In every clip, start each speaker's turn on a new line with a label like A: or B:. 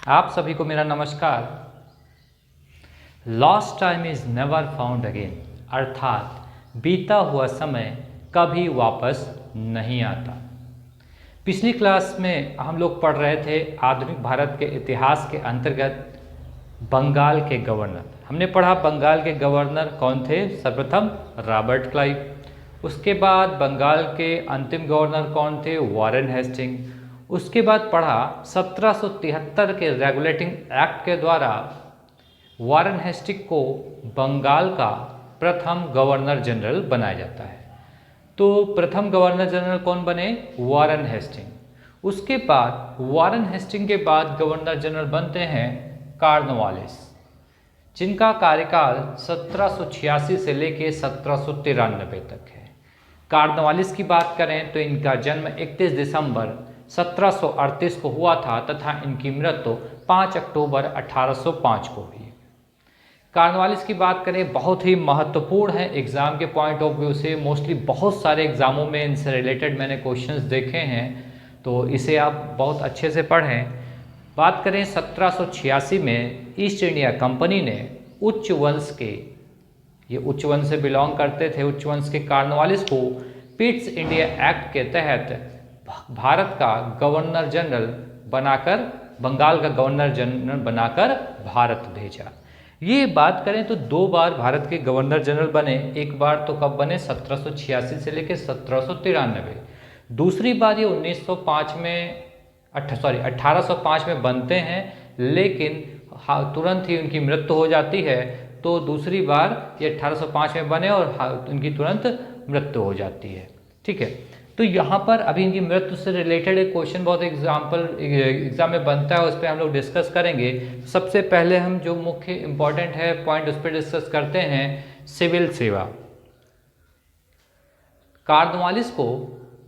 A: आप सभी को मेरा नमस्कार। Lost time is never found again, अर्थात बीता हुआ समय कभी वापस नहीं आता। पिछली क्लास में हम लोग पढ़ रहे थे आधुनिक भारत के इतिहास के अंतर्गत बंगाल के गवर्नर। हमने पढ़ा बंगाल के गवर्नर कौन थे। सर्वप्रथम रॉबर्ट क्लाइव। उसके बाद बंगाल के अंतिम गवर्नर कौन थे, वॉरेन हेस्टिंग। उसके बाद पढ़ा 1773 के रेगुलेटिंग एक्ट के द्वारा वॉरेन हेस्टिंग को बंगाल का प्रथम गवर्नर जनरल बनाया जाता है। तो प्रथम गवर्नर जनरल कौन बने, वॉरेन हेस्टिंग। उसके बाद वॉरेन हेस्टिंग के बाद गवर्नर जनरल बनते हैं कॉर्नवालिस, जिनका कार्यकाल 1786 से लेकर 1793 तक है। कॉर्नवालिस की बात करें तो इनका जन्म 31 दिसंबर 1738 को हुआ था तथा इनकी मृत्यु 5 अक्टूबर 1805 को हुई। कॉर्नवालिस की बात करें, बहुत ही महत्वपूर्ण है एग्ज़ाम के पॉइंट ऑफ व्यू से। मोस्टली बहुत सारे एग्ज़ामों में इनसे रिलेटेड मैंने क्वेश्चंस देखे हैं, तो इसे आप बहुत अच्छे से पढ़ें। बात करें 1786 में ईस्ट इंडिया कंपनी ने उच्च वंश के, ये उच्च वंश से बिलोंग करते थे, उच्च वंश के कॉर्नवालिस को पिट्स इंडिया एक्ट के तहत भारत का गवर्नर जनरल बनाकर, बंगाल का गवर्नर जनरल बनाकर भारत भेजा। ये बात करें तो 2 बार भारत के गवर्नर जनरल बने। एक बार तो कब बने, 1786 से लेकर 1793। दूसरी बार ये 1805 में बनते हैं, लेकिन तुरंत ही उनकी मृत्यु हो जाती है। तो दूसरी बार ये 1805 में बने और उनकी तुरंत मृत्यु हो जाती है। ठीक है, तो यहाँ पर अभी इनकी मृत्यु से रिलेटेड एक क्वेश्चन बहुत एग्जाम में बनता है, उस पर हम लोग डिस्कस करेंगे। सबसे पहले हम जो मुख्य इंपॉर्टेंट है पॉइंट उस पर डिस्कस करते हैं, सिविल सेवा। कॉर्नवालिस को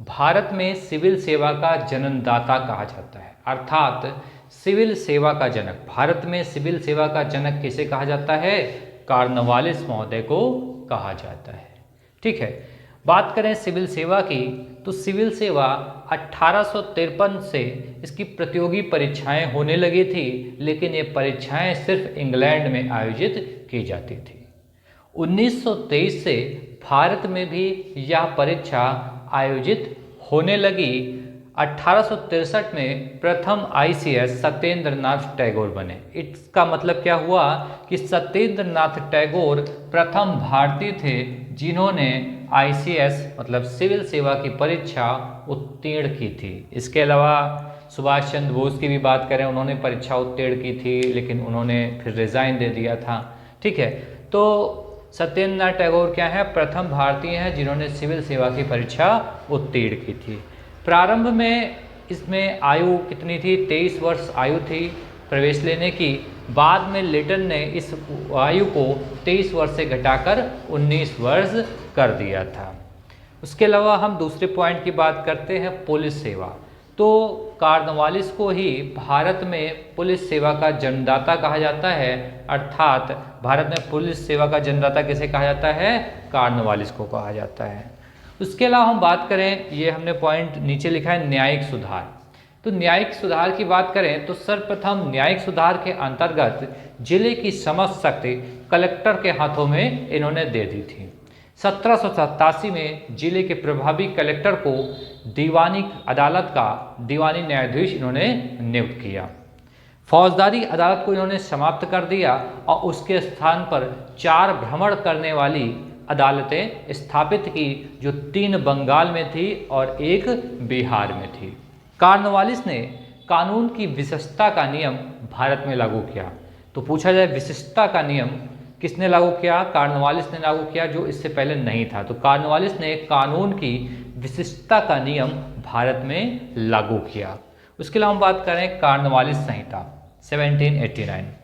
A: भारत में सिविल सेवा का जन्मदाता कहा जाता है, अर्थात सिविल सेवा का जनक। भारत में सिविल सेवा का जनक किसे कहा जाता है, कॉर्नवालिस महोदय को कहा जाता है। ठीक है, बात करें सिविल सेवा की, तो सिविल सेवा 1853 से इसकी प्रतियोगी परीक्षाएं होने लगी थी, लेकिन ये परीक्षाएं सिर्फ इंग्लैंड में आयोजित की जाती थी। 1923 से भारत में भी यह परीक्षा आयोजित होने लगी। 1863 में प्रथम ICS सत्येंद्र नाथ टैगोर बने। इसका मतलब क्या हुआ कि सत्येंद्र नाथ टैगोर प्रथम भारतीय थे जिन्होंने ICS मतलब सिविल सेवा की परीक्षा उत्तीर्ण की थी। इसके अलावा सुभाष चंद्र बोस की भी बात करें, उन्होंने परीक्षा उत्तीर्ण की थी, लेकिन उन्होंने फिर रिज़ाइन दे दिया था। ठीक है, तो सत्येंद्र नाथ टैगोर क्या है, प्रथम भारतीय हैं जिन्होंने सिविल सेवा की परीक्षा उत्तीर्ण की थी। प्रारंभ में इसमें आयु कितनी थी, 23 वर्ष आयु थी प्रवेश लेने की। बाद में लिटन ने इस आयु को 23 वर्ष से घटाकर 19 वर्ष कर दिया था। उसके अलावा हम दूसरे पॉइंट की बात करते हैं, पुलिस सेवा। तो कॉर्नवालिस को ही भारत में पुलिस सेवा का जन्मदाता कहा जाता है, अर्थात भारत में पुलिस सेवा का जन्मदाता किसे कहा जाता है, कॉर्नवालिस को कहा जाता है। उसके अलावा हम बात करें, ये हमने पॉइंट नीचे लिखा है, न्यायिक सुधार। तो न्यायिक सुधार की बात करें तो सर्वप्रथम न्यायिक सुधार के अंतर्गत जिले की समस्त शक्ति कलेक्टर के हाथों में इन्होंने दे दी थी। 1787 में जिले के प्रभावी कलेक्टर को दीवानी अदालत का दीवानी न्यायाधीश इन्होंने नियुक्त किया। फौजदारी अदालत को इन्होंने समाप्त कर दिया और उसके स्थान पर 4 भ्रमण करने वाली अदालतें स्थापित की, जो 3 बंगाल में थी और 1 बिहार में थी। कॉर्नवालिस ने कानून की विशिष्टता का नियम भारत में लागू किया। तो पूछा जाए विशिष्टता का नियम किसने लागू किया, कॉर्नवालिस ने लागू किया, जो इससे पहले नहीं था। तो कॉर्नवालिस ने कानून की विशिष्टता का नियम भारत में लागू किया। उसके अलावा हम बात करें कॉर्नवालिस संहिता 1789।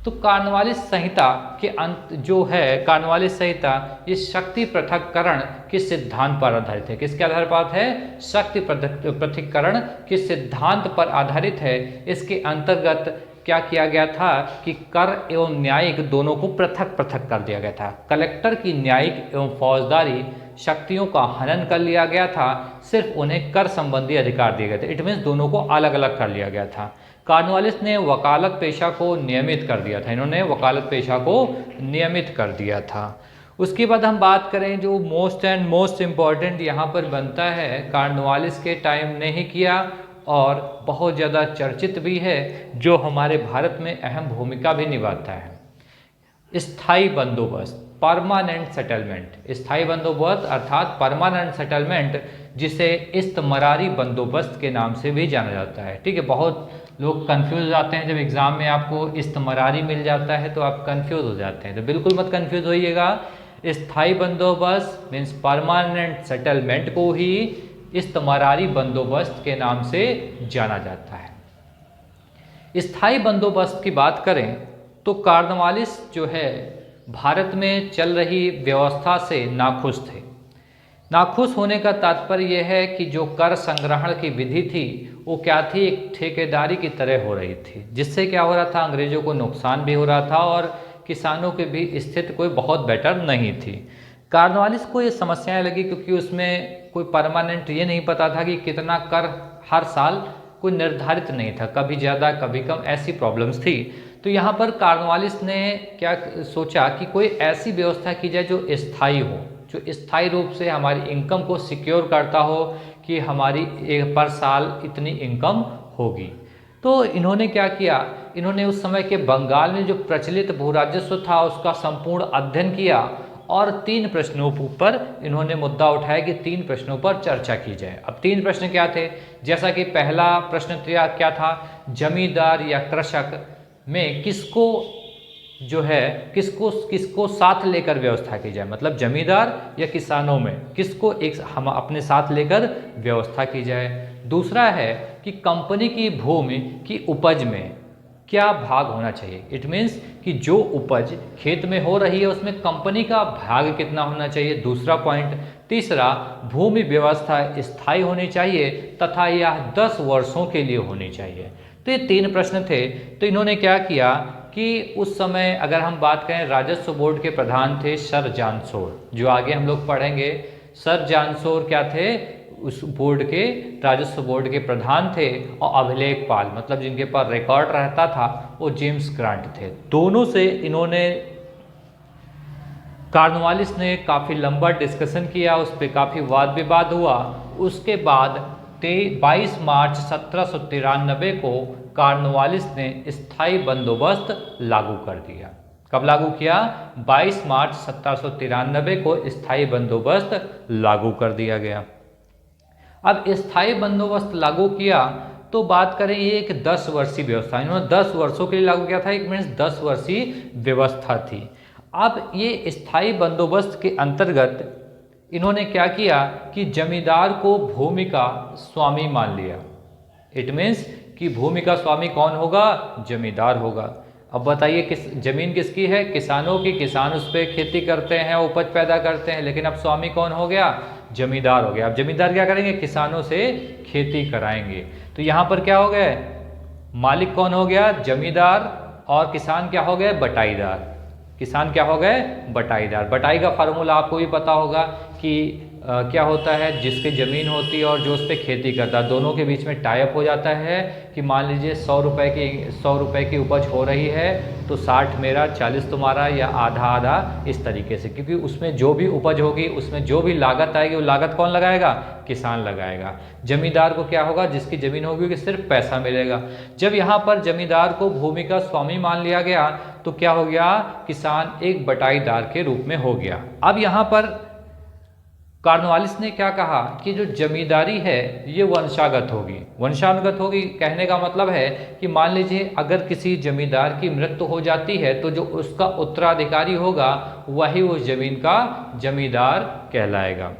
A: तो कॉर्नवालिस संहिता के अंत जो है, कॉर्नवालिस संहिता ये शक्ति पृथक्करण के सिद्धांत पर आधारित है। किसके आधार पर है, शक्ति पृथक्करण के सिद्धांत पर आधारित है। इसके अंतर्गत क्या किया गया था कि कर एवं न्यायिक दोनों को पृथक पृथक कर दिया गया था। कलेक्टर की न्यायिक एवं फौजदारी शक्तियों का हनन कर लिया गया था, सिर्फ उन्हें कर संबंधी अधिकार दिए गए थे। इट मीन्स दोनों को अलग अलग कर लिया गया था। कॉर्नवालिस ने वकालत पेशा को नियमित कर दिया था, इन्होंने वकालत पेशा को नियमित कर दिया था। उसके बाद हम बात करें जो मोस्ट इम्पॉर्टेंट यहाँ पर बनता है, कॉर्नवालिस के टाइम ने ही किया और बहुत ज़्यादा चर्चित भी है, जो हमारे भारत में अहम भूमिका भी निभाता है, स्थायी बंदोबस्त, परमानेंट सेटलमेंट। स्थायी बंदोबस्त अर्थात परमानेंट सेटलमेंट, जिसे इस्तमरारी बंदोबस्त के नाम से भी जाना जाता है। ठीक है, बहुत लोग कंफ्यूज हो जाते हैं, जब एग्जाम में आपको इस्तमरारी मिल जाता है तो आप कंफ्यूज हो जाते हैं, तो बिल्कुल मत कंफ्यूज होइएगा। स्थायी बंदोबस्त मीन्स परमानेंट सेटलमेंट को ही इस्तमरारी बंदोबस्त के नाम से जाना जाता है। स्थायी बंदोबस्त की बात करें तो कॉर्नवालिस जो है भारत में चल रही व्यवस्था से नाखुश थे। नाखुश होने का तात्पर्य यह है कि जो कर संग्रहण की विधि थी वो क्या थी, एक ठेकेदारी की तरह हो रही थी, जिससे क्या हो रहा था, अंग्रेजों को नुकसान भी हो रहा था और किसानों की भी स्थिति कोई बहुत बेटर नहीं थी। कॉर्नवालिस को ये समस्याएं लगी क्योंकि उसमें कोई परमानेंट ये नहीं पता था कि कितना कर हर साल कोई निर्धारित नहीं था, कभी ज़्यादा कभी कम, ऐसी प्रॉब्लम्स थी। तो यहाँ पर कॉर्नवालिस ने क्या सोचा कि कोई ऐसी व्यवस्था की जाए जो स्थायी हो, जो स्थायी रूप से हमारी इनकम को सिक्योर करता हो कि हमारी पर साल इतनी इनकम होगी। तो इन्होंने क्या किया, इन्होंने उस समय के बंगाल में जो प्रचलित भू राजस्व था उसका संपूर्ण अध्ययन किया और 3 प्रश्नों पर इन्होंने मुद्दा उठाया कि 3 प्रश्नों पर चर्चा की जाए। अब 3 प्रश्न क्या थे, जैसा कि पहला प्रश्न क्या था, जमींदार या कृषक में किसको जो है किसको साथ लेकर व्यवस्था की जाए, मतलब जमींदार या किसानों में किसको एक हम अपने साथ लेकर व्यवस्था की जाए। दूसरा है कि कंपनी की भूमि की उपज में क्या भाग होना चाहिए, इट मीन्स कि जो उपज खेत में हो रही है उसमें कंपनी का भाग कितना होना चाहिए, दूसरा पॉइंट। तीसरा, भूमि व्यवस्था स्थायी होनी चाहिए तथा यह 10 वर्षों के लिए होनी चाहिए। तो ये 3 प्रश्न थे। तो इन्होंने क्या किया कि उस समय अगर हम बात करें, राजस्व बोर्ड के प्रधान थे सर जान्सोर, जो आगे हम लोग पढ़ेंगे। सर जान्सोर क्या थे, उस बोर्ड के राजस्व बोर्ड के प्रधान थे, और अभिलेखपाल मतलब जिनके पास रिकॉर्ड रहता था वो जेम्स ग्रांट थे। दोनों से इन्होंने कॉर्नवालिस ने काफ़ी लंबा डिस्कशन किया, उस पर काफ़ी वाद विवाद हुआ। उसके बाद 22 मार्च 1793 को कॉर्नवालिस ने स्थायी बंदोबस्त लागू कर दिया। कब लागू किया, 22 मार्च 1793 को स्थायी बंदोबस्त लागू कर दिया गया। अब स्थायी बंदोबस्त लागू किया तो बात करें, ये एक 10 वर्षीय व्यवस्था, इन्होंने 10 वर्षों के लिए लागू किया था, एक मीन्स 10 वर्षीय व्यवस्था थी। अब ये स्थायी बंदोबस्त के अंतर्गत इन्होंने क्या किया कि जमींदार को भूमि का स्वामी मान लिया। इट मीन्स कि भूमि का स्वामी कौन होगा, जमींदार होगा। अब बताइए जमीन किसकी है, किसानों की, किसान उस पर खेती करते हैं, उपज पैदा करते हैं, लेकिन अब स्वामी कौन हो गया, जमींदार हो गया। अब जमींदार क्या करेंगे, किसानों से खेती कराएंगे। तो यहाँ पर क्या हो गया, मालिक कौन हो गया, जमींदार, और किसान क्या हो गए, बटाईदार। किसान क्या हो गए, बटाईदार। बटाई का फार्मूला आपको भी पता होगा कि क्या होता है, जिसकी ज़मीन होती है और जो उस पर खेती करता है, दोनों के बीच में टाइप हो जाता है कि मान लीजिए 100 रुपए की उपज हो रही है तो 60 मेरा 40 तुम्हारा, या आधा आधा, इस तरीके से। क्योंकि उसमें जो भी उपज होगी उसमें जो भी लागत आएगी वो लागत कौन लगाएगा, किसान लगाएगा। जमींदार को क्या होगा, जिसकी ज़मीन होगी कि सिर्फ पैसा मिलेगा। जब यहाँ पर जमींदार को भूमि का स्वामी मान लिया गया तो क्या हो गया, किसान एक बटाईदार के रूप में हो गया। अब यहाँ पर कॉर्नवालिस ने क्या कहा कि जो जमींदारी है ये वंशागत होगी। वंशागत होगी कहने का मतलब है कि मान लीजिए अगर किसी जमींदार की मृत्यु हो जाती है तो जो उसका उत्तराधिकारी होगा वही उस जमीन का जमींदार कहलाएगा।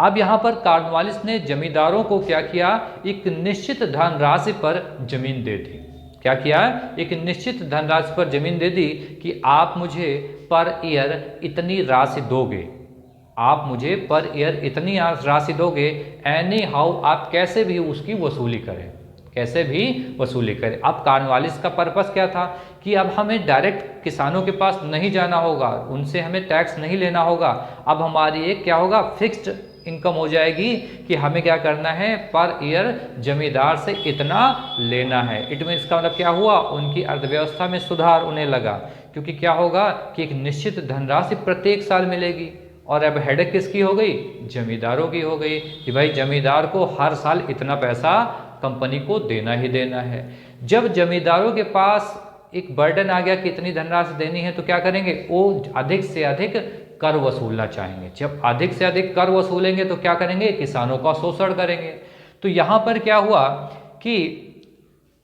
A: अब यहाँ पर कॉर्नवालिस ने जमींदारों को क्या किया, एक निश्चित धनराशि पर जमीन दे दी। क्या किया, एक निश्चित धनराशि पर जमीन दे दी कि आप मुझे पर ईयर इतनी राशि दोगे, आप मुझे पर ईयर इतनी राशि दोगे, एनी हाउ आप कैसे भी उसकी वसूली करें, कैसे भी वसूली करें। अब कॉर्नवालिस का पर्पस क्या था कि अब हमें डायरेक्ट किसानों के पास नहीं जाना होगा, उनसे हमें टैक्स नहीं लेना होगा। अब हमारी एक क्या होगा, फिक्स्ड इनकम हो जाएगी कि हमें क्या करना है, पर ईयर जमींदार से इतना लेना है। इट मीन इसका मतलब क्या हुआ, उनकी अर्थव्यवस्था में सुधार होने लगा, क्योंकि क्या होगा कि एक निश्चित धनराशि प्रत्येक साल मिलेगी। और अब हेडेक किसकी हो गई, जमींदारों की हो गई कि भाई जमींदार को हर साल इतना पैसा कंपनी को देना ही देना है। जब जमींदारों के पास एक बर्डन आ गया कि इतनी धनराशि देनी है, तो क्या करेंगे, वो अधिक से अधिक कर वसूलना चाहेंगे। जब अधिक से अधिक कर वसूलेंगे तो क्या करेंगे, किसानों का शोषण करेंगे। तो यहाँ पर क्या हुआ कि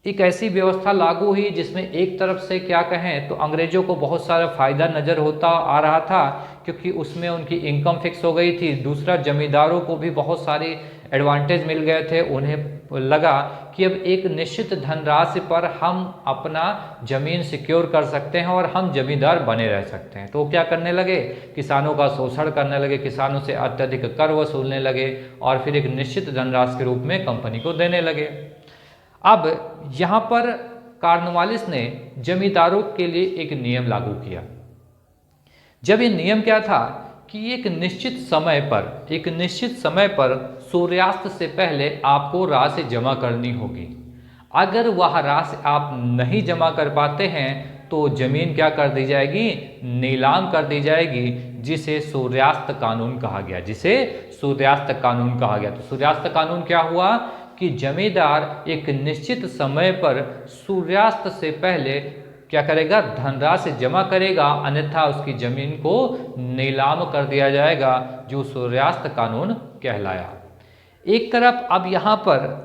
A: एक ऐसी व्यवस्था लागू हुई जिसमें एक तरफ से क्या कहें तो अंग्रेजों को बहुत सारा फायदा नजर होता आ रहा था, क्योंकि उसमें उनकी इनकम फिक्स हो गई थी। दूसरा, जमींदारों को भी बहुत सारे एडवांटेज मिल गए थे। उन्हें लगा कि अब एक निश्चित धनराशि पर हम अपना जमीन सिक्योर कर सकते हैं और हम जमींदार बने रह सकते हैं। तो क्या करने लगे, किसानों का शोषण करने लगे, किसानों से अत्यधिक कर वसूलने लगे और फिर एक निश्चित धनराशि के रूप में कंपनी को देने लगे। अब यहाँ पर कॉर्नवालिस ने जमींदारों के लिए एक नियम लागू किया। जब ये नियम क्या था कि एक निश्चित समय पर सूर्यास्त से पहले आपको राशि जमा करनी होगी। अगर वह राशि आप नहीं जमा कर पाते हैं तो जमीन क्या कर दी जाएगी, नीलाम कर दी जाएगी, जिसे सूर्यास्त कानून कहा गया। तो सूर्यास्त कानून क्या हुआ कि जमींदार एक निश्चित समय पर सूर्यास्त से पहले क्या करेगा, धनराशि जमा करेगा, अन्यथा उसकी जमीन को नीलाम कर दिया जाएगा, जो सूर्यास्त कानून कहलाया। एक तरफ अब यहाँ पर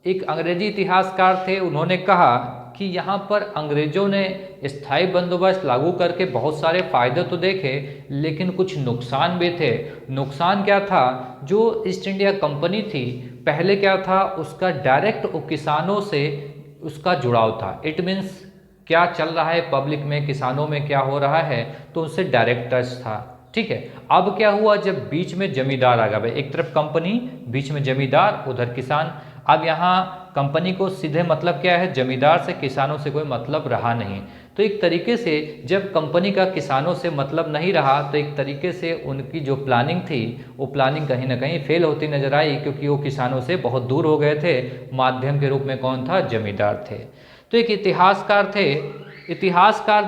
A: एक अंग्रेजी इतिहासकार थे, उन्होंने कहा कि यहाँ पर अंग्रेजों ने स्थायी बंदोबस्त लागू करके बहुत सारे फायदे तो देखे, लेकिन कुछ नुकसान भी थे। नुकसान क्या था, जो ईस्ट इंडिया कंपनी थी पहले क्या था, उसका डायरेक्ट किसानों से उसका जुड़ाव था। इट मीन्स क्या चल रहा है पब्लिक में, किसानों में क्या हो रहा है, तो उससे डायरेक्ट टच था। ठीक है, अब क्या हुआ, जब बीच में जमींदार आ गया, भाई एक तरफ कंपनी, बीच में जमींदार, उधर किसान। अब यहाँ कंपनी को सीधे मतलब क्या है, जमींदार से, किसानों से कोई मतलब रहा नहीं। तो एक तरीके से जब कंपनी का किसानों से मतलब नहीं रहा, तो एक तरीके से उनकी जो प्लानिंग थी वो प्लानिंग कहीं ना कहीं फेल होती नजर आई, क्योंकि वो किसानों से बहुत दूर हो गए थे। माध्यम के रूप में कौन था, जमींदार थे। तो एक इतिहासकार थे, इतिहासकार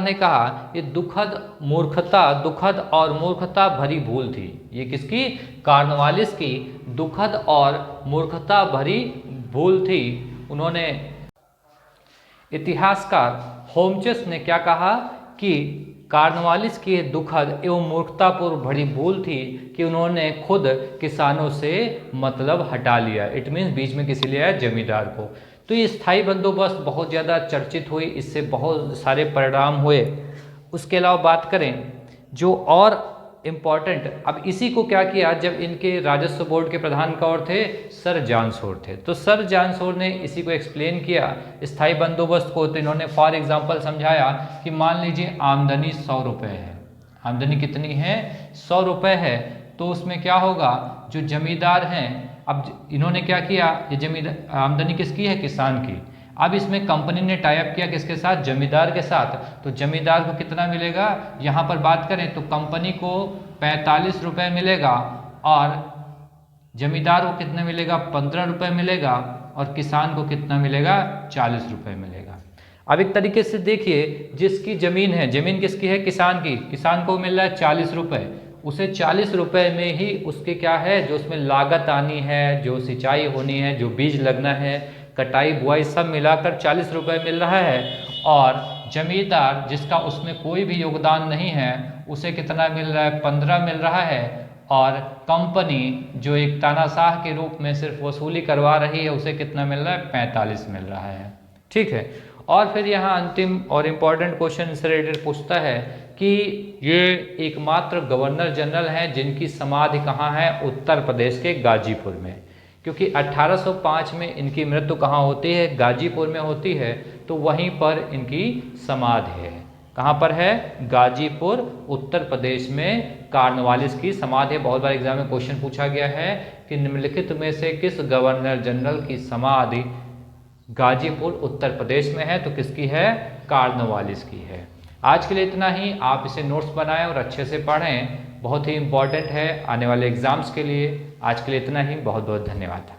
A: ने कहा ये दुखद और मूर्खता भरी भूल थी। ये किसकी, कॉर्नवालिस की दुखद और मूर्खता भरी भूल थी। उन्होंने, इतिहासकार होमचेस ने क्या कहा कि कॉर्नवालिस की दुखद एवं मूर्खतापूर्ण भरी भूल थी कि उन्होंने खुद किसानों से मतलब हटा लिया। इट मीन्स बीच में किसी लिया जमींदार को। तो ये स्थायी बंदोबस्त बहुत ज़्यादा चर्चित हुई, इससे बहुत सारे परिणाम हुए। उसके अलावा बात करें जो और इम्पॉर्टेंट, अब इसी को क्या किया, जब इनके राजस्व बोर्ड के प्रधान कौन थे, सर जॉन शोर थे। तो सर जॉन शोर ने इसी को एक्सप्लेन किया स्थायी बंदोबस्त को। तो इन्होंने फॉर एग्जांपल समझाया कि मान लीजिए आमदनी 100 रुपये है, आमदनी कितनी है, 100 रुपये है। तो उसमें क्या होगा, जो जमींदार हैं, अब इन्होंने क्या किया, ये जमींदार आमदनी किसकी है, किसान की। अब इसमें कंपनी ने टाई अप किया किसके साथ, जमींदार के साथ। तो जमींदार को कितना मिलेगा, यहाँ पर बात करें तो कंपनी को 45 रुपये मिलेगा और जमींदार को कितना मिलेगा, 15 रुपये मिलेगा और किसान को कितना मिलेगा, 40 रुपये मिलेगा। अब एक तरीके से देखिए, जिसकी जमीन है, जमीन किसकी है, किसान की, किसान को मिल रहा है 40 रुपये, उसे 40 रुपये में ही उसके क्या है, जो उसमें लागत आनी है, जो सिंचाई होनी है, जो बीज लगना है, कटाई बुआई सब मिलाकर 40 रुपये मिल रहा है। और जमींदार जिसका उसमें कोई भी योगदान नहीं है, उसे कितना मिल रहा है, 15 मिल रहा है। और कंपनी जो एक तानाशाह के रूप में सिर्फ वसूली करवा रही है, उसे कितना मिल रहा है, 45 मिल रहा है। ठीक है, और फिर यहाँ अंतिम और इम्पॉर्टेंट क्वेश्चन से रिलेटेड पूछता है कि ये एकमात्र गवर्नर जनरल हैं जिनकी समाधि कहाँ है, उत्तर प्रदेश के गाजीपुर में। क्योंकि 1805 में इनकी मृत्यु कहाँ होती है, गाजीपुर में होती है। तो वहीं पर इनकी समाधि है। कहाँ पर है, गाजीपुर, उत्तर प्रदेश में कॉर्नवालिस की समाधि। बहुत बार एग्जाम में क्वेश्चन पूछा गया है कि निम्नलिखित में से किस गवर्नर जनरल की समाधि गाजीपुर उत्तर प्रदेश में है, तो किसकी है, कॉर्नवालिस की है। आज के लिए इतना ही। आप इसे नोट्स बनाएं और अच्छे से पढ़ें। बहुत ही इम्पॉर्टेंट है आने वाले एग्ज़ाम्स के लिए। आज के लिए इतना ही, बहुत बहुत धन्यवाद।